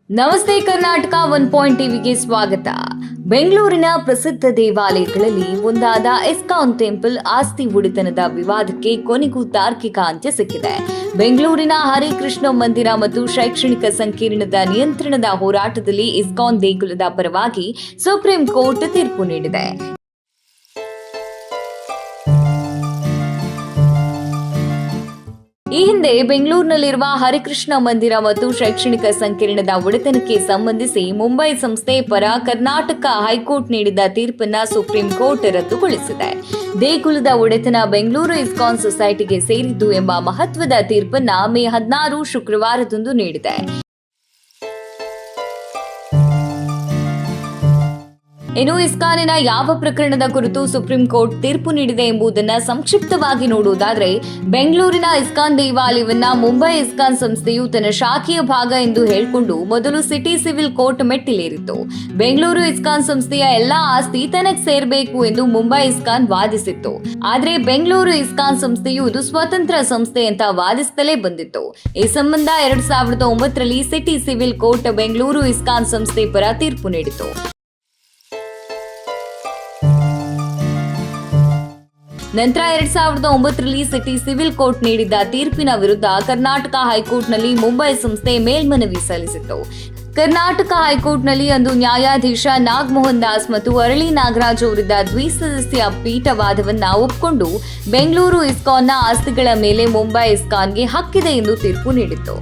ನಮಸ್ತೆ ಕರ್ನಾಟಕ 1 ಟಿವಿಗೆ ಸ್ವಾಗತ. ಬೆಂಗಳೂರಿನ ಪ್ರಸಿದ್ಧ ದೇವಾಲಯಗಳಲ್ಲಿ ಒಂದಾದ ಇಸ್ಕಾನ್ ಟೆಂಪಲ್ ಆಸ್ತಿ ಒಡೆತನದ ವಿವಾದಕ್ಕೆ ಕೊನೆಗೂ ತಾರ್ಕಿಕ ಅಂತ್ಯ ಸಿಕ್ಕಿದೆ. ಬೆಂಗಳೂರಿನ ಹರಿಕೃಷ್ಣ ಮಂದಿರ ಮತ್ತು ಶೈಕ್ಷಣಿಕ ಸಂಕೀರ್ಣದ ನಿಯಂತ್ರಣದ ಹೋರಾಟದಲ್ಲಿ ಇಸ್ಕಾನ್ ದೇಗುಲದ ಪರವಾಗಿ ಸುಪ್ರೀಂ ಕೋರ್ಟ್ ತೀರ್ಪು ನೀಡಿದೆ. ಈ ಹಿಂದೆ ಬೆಂಗಳೂರಿನಲ್ಲಿರುವ ಹರಿಕೃಷ್ಣ ಮಂದಿರ ಮತ್ತು ಶೈಕ್ಷಣಿಕ ಸಂಕೀರ್ಣದ ಒಡೆತನಕ್ಕೆ ಸಂಬಂಧಿಸಿ ಮುಂಬೈ ಸಂಸ್ಥೆ ಪರ ಕರ್ನಾಟಕ ಹೈಕೋರ್ಟ್ ನೀಡಿದ ತೀರ್ಪನ್ನ ಸುಪ್ರೀಂ ಕೋರ್ಟ್ ರದ್ದುಗೊಳಿಸಿದೆ. ದೇಗುಲದ ಒಡೆತನ ಬೆಂಗಳೂರು ಇಸ್ಕಾನ್ ಸೊಸೈಟಿಗೆ ಸೇರಿದ್ದು ಎಂಬ ಮಹತ್ವದ ತೀರ್ಪನ್ನ ಮೇ 16 ಶುಕ್ರವಾರದಂದು ನೀಡಿದೆ. ಇನ್ನು ಇಸ್ಕಾನಿನ ಯಾವ ಪ್ರಕರಣದ ಕುರಿತು ಸುಪ್ರೀಂ ಕೋರ್ಟ್ ತೀರ್ಪು ನೀಡಿದೆ ಎಂಬುದನ್ನು ಸಂಕ್ಷಿಪ್ತವಾಗಿ ನೋಡುವುದಾದರೆ, ಬೆಂಗಳೂರಿನ ಇಸ್ಕಾನ್ ದೇವಾಲಯವನ್ನ ಮುಂಬೈ ಇಸ್ಕಾನ್ ಸಂಸ್ಥೆಯು ತನ್ನ ಶಾಖೆಯ ಭಾಗ ಎಂದು ಹೇಳಿಕೊಂಡು ಮೊದಲು ಸಿಟಿ ಸಿವಿಲ್ ಕೋರ್ಟ್ ಮೆಟ್ಟಿಲೇರಿತ್ತು. ಬೆಂಗಳೂರು ಇಸ್ಕಾನ್ ಸಂಸ್ಥೆಯ ಎಲ್ಲಾ ಆಸ್ತಿ ತನಗೆ ಸೇರಬೇಕು ಎಂದು ಮುಂಬೈ ಇಸ್ಕಾನ್ ವಾದಿಸಿತ್ತು. ಆದರೆ ಬೆಂಗಳೂರು ಇಸ್ಕಾನ್ ಸಂಸ್ಥೆಯು ಇದು ಸ್ವತಂತ್ರ ಸಂಸ್ಥೆ ಅಂತ ವಾದಿಸುತ್ತಲೇ ಬಂದಿತ್ತು. ಈ ಸಂಬಂಧ 2009ರಲ್ಲಿ city civil court Bengaluru ISKCON ಸಂಸ್ಥೆ ಪರ ತೀರ್ಪು ನೀಡಿತು. ನಂತರ 2009ರಲ್ಲಿ ಸಿಟಿ ಸಿವಿಲ್ ಕೋರ್ಟ್ ನೀಡಿದ್ದ ತೀರ್ಪಿನ ವಿರುದ್ಧ ಕರ್ನಾಟಕ ಹೈಕೋರ್ಟ್ನಲ್ಲಿ ಮುಂಬೈ ಸಂಸ್ಥೆ ಮೇಲ್ಮನವಿ ಸಲ್ಲಿಸಿತ್ತು. ಕರ್ನಾಟಕ ಹೈಕೋರ್ಟ್ನಲ್ಲಿ ಅಂದು ನ್ಯಾಯಾಧೀಶ ನಾಗಮೋಹನ್ ದಾಸ್ ಮತ್ತು ಅರಳಿ ನಾಗರಾಜ್ ಅವರಿದ್ದ ದ್ವಿಸದಸ್ಯ ಪೀಠ ವಾದವನ್ನ ಒಪ್ಪಿಕೊಂಡು ಬೆಂಗಳೂರು ಇಸ್ಕಾನ್ನ ಆಸ್ತಿಗಳ ಮೇಲೆ ಮುಂಬೈ ಇಸ್ಕಾನ್ಗೆ ಹಕ್ಕಿದೆ ಎಂದು ತೀರ್ಪು ನೀಡಿತ್ತು.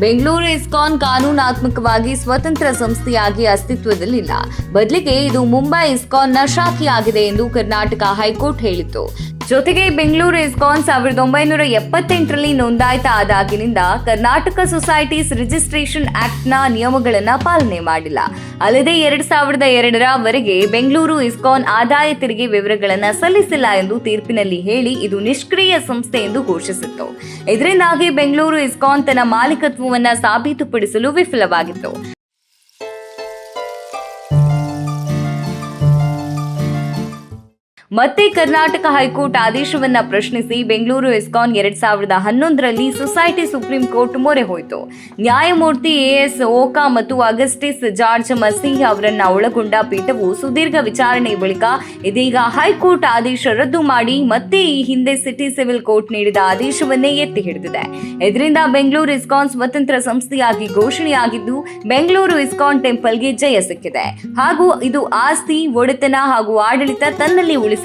ಬೆಂಗಳೂರು ಇಸ್ಕಾನ್ ಕಾನೂನಾತ್ಮಕವಾಗಿ ಸ್ವತಂತ್ರ ಸಂಸ್ಥೆಯಾಗಿ ಅಸ್ತಿತ್ವದಲ್ಲಿಲ್ಲ. ಬದಲಿಗೆ ಇದು ಮುಂಬೈ ಇಸ್ಕಾನ್ನ ಶಾಖೆಯಾಗಿದೆ ಎಂದು ಕರ್ನಾಟಕ ಹೈಕೋರ್ಟ್ ಹೇಳಿತ್ತು. ಜೊತೆಗೆ ಬೆಂಗಳೂರು ಇಸ್ಕಾನ್ 1978ರಲ್ಲಿ ನೋಂದಾಯಿತ ಆದಾಗಿನಿಂದ ಕರ್ನಾಟಕ ಸೊಸೈಟೀಸ್ ರಿಜಿಸ್ಟ್ರೇಷನ್ ಆಕ್ಟ್ನ ನಿಯಮಗಳನ್ನು ಪಾಲನೆ ಮಾಡಿಲ್ಲ. ಅಲ್ಲದೆ 2002ರವರೆಗೆ ಬೆಂಗಳೂರು ಇಸ್ಕಾನ್ ಆದಾಯ ತೆರಿಗೆ ವಿವರಗಳನ್ನು ಸಲ್ಲಿಸಿಲ್ಲ ಎಂದು ತೀರ್ಪಿನಲ್ಲಿ ಹೇಳಿ ಇದು ನಿಷ್ಕ್ರಿಯ ಸಂಸ್ಥೆ ಎಂದು ಘೋಷಿಸಿತ್ತು. ಇದರಿಂದಾಗಿ ಬೆಂಗಳೂರು ಇಸ್ಕಾನ್ ತನ್ನ ಮಾಲೀಕತ್ವವನ್ನು ಸಾಬೀತುಪಡಿಸಲು ವಿಫಲವಾಗಿತ್ತು. ಮತ್ತೆ ಕರ್ನಾಟಕ ಹೈಕೋರ್ಟ್ ಆದೇಶವನ್ನ ಪ್ರಶ್ನಿಸಿ ಬೆಂಗಳೂರು ಇಸ್ಕಾನ್ 2011ರಲ್ಲಿ ಸೊಸೈಟಿ ಸುಪ್ರೀಂ ಕೋರ್ಟ್ ಮೊರೆ ಹೋಯಿತು. ನ್ಯಾಯಮೂರ್ತಿ ಎಎಸ್ ಓಕಾ ಮತ್ತು ಅಗಸ್ಟಿಸ್ ಜಾರ್ಜ್ ಮಸೀಹ್ ಅವರನ್ನ ಒಳಗೊಂಡ ಪೀಠವು ಸುದೀರ್ಘ ವಿಚಾರಣೆ ಬಳಿಕ ಇದೀಗ ಹೈಕೋರ್ಟ್ ಆದೇಶ ರದ್ದು ಮಾಡಿ ಮತ್ತೆ ಈ ಹಿಂದೆ ಸಿಟಿ ಸಿವಿಲ್ ಕೋರ್ಟ್ ನೀಡಿದ ಆದೇಶವನ್ನೇ ಎತ್ತಿ ಹಿಡಿದಿದೆ. ಇದರಿಂದ ಬೆಂಗಳೂರು ಇಸ್ಕಾನ್ ಸ್ವತಂತ್ರ ಸಂಸ್ಥೆಯಾಗಿ ಘೋಷಣೆಯಾಗಿದ್ದು ಬೆಂಗಳೂರು ಇಸ್ಕಾನ್ ಟೆಂಪಲ್ಗೆ ಜಯ ಸಿಕ್ಕಿದೆ. ಹಾಗೂ ಇದು ಆಸ್ತಿ ಒಡೆತನ ಹಾಗೂ ಆಡಳಿತ ತನ್ನಲ್ಲಿ ಉಳಿಸಿಕೊಂಡಿದೆ.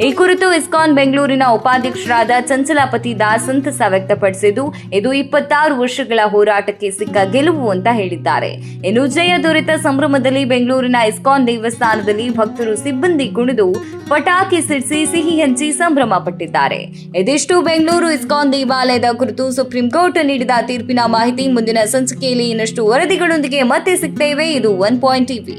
ಈ ಕುರಿತು ಇಸ್ಕಾನ್ ಬೆಂಗಳೂರಿನ ಉಪಾಧ್ಯಕ್ಷರಾದ ಚಂಚಲಾಪತಿ ದಾಸ್ ಸಂತಸ ವ್ಯಕ್ತಪಡಿಸಿದ್ದು, ಇದು 26 ವರ್ಷಗಳ ಹೋರಾಟಕ್ಕೆ ಸಿಕ್ಕ ಗೆಲುವು ಅಂತ ಹೇಳಿದ್ದಾರೆ. ಇನ್ನು ಜಯ ದೊರೆತ ಸಂಭ್ರಮದಲ್ಲಿ ಬೆಂಗಳೂರಿನ ಇಸ್ಕಾನ್ ದೇವಸ್ಥಾನದಲ್ಲಿ ಭಕ್ತರು ಸಿಬ್ಬಂದಿ ಕುಣಿದು ಪಟಾಕಿ ಸಿಡಿಸಿ ಸಿಹಿ ಹಂಚಿ ಸಂಭ್ರಮ ಪಟ್ಟಿದ್ದಾರೆ. ಇದಿಷ್ಟು ಬೆಂಗಳೂರು ಇಸ್ಕಾನ್ ದೇವಾಲಯದ ಕುರಿತು ಸುಪ್ರೀಂ ಕೋರ್ಟ್ ನೀಡಿದ ತೀರ್ಪಿನ ಮಾಹಿತಿ. ಮುಂದಿನ ಸಂಚಿಕೆಯಲ್ಲಿ ಇನ್ನಷ್ಟು ವರದಿಗಳೊಂದಿಗೆ ಮತ್ತೆ ಸಿಗ್ತೇವೆ. ಇದು 1 ಟಿವಿ.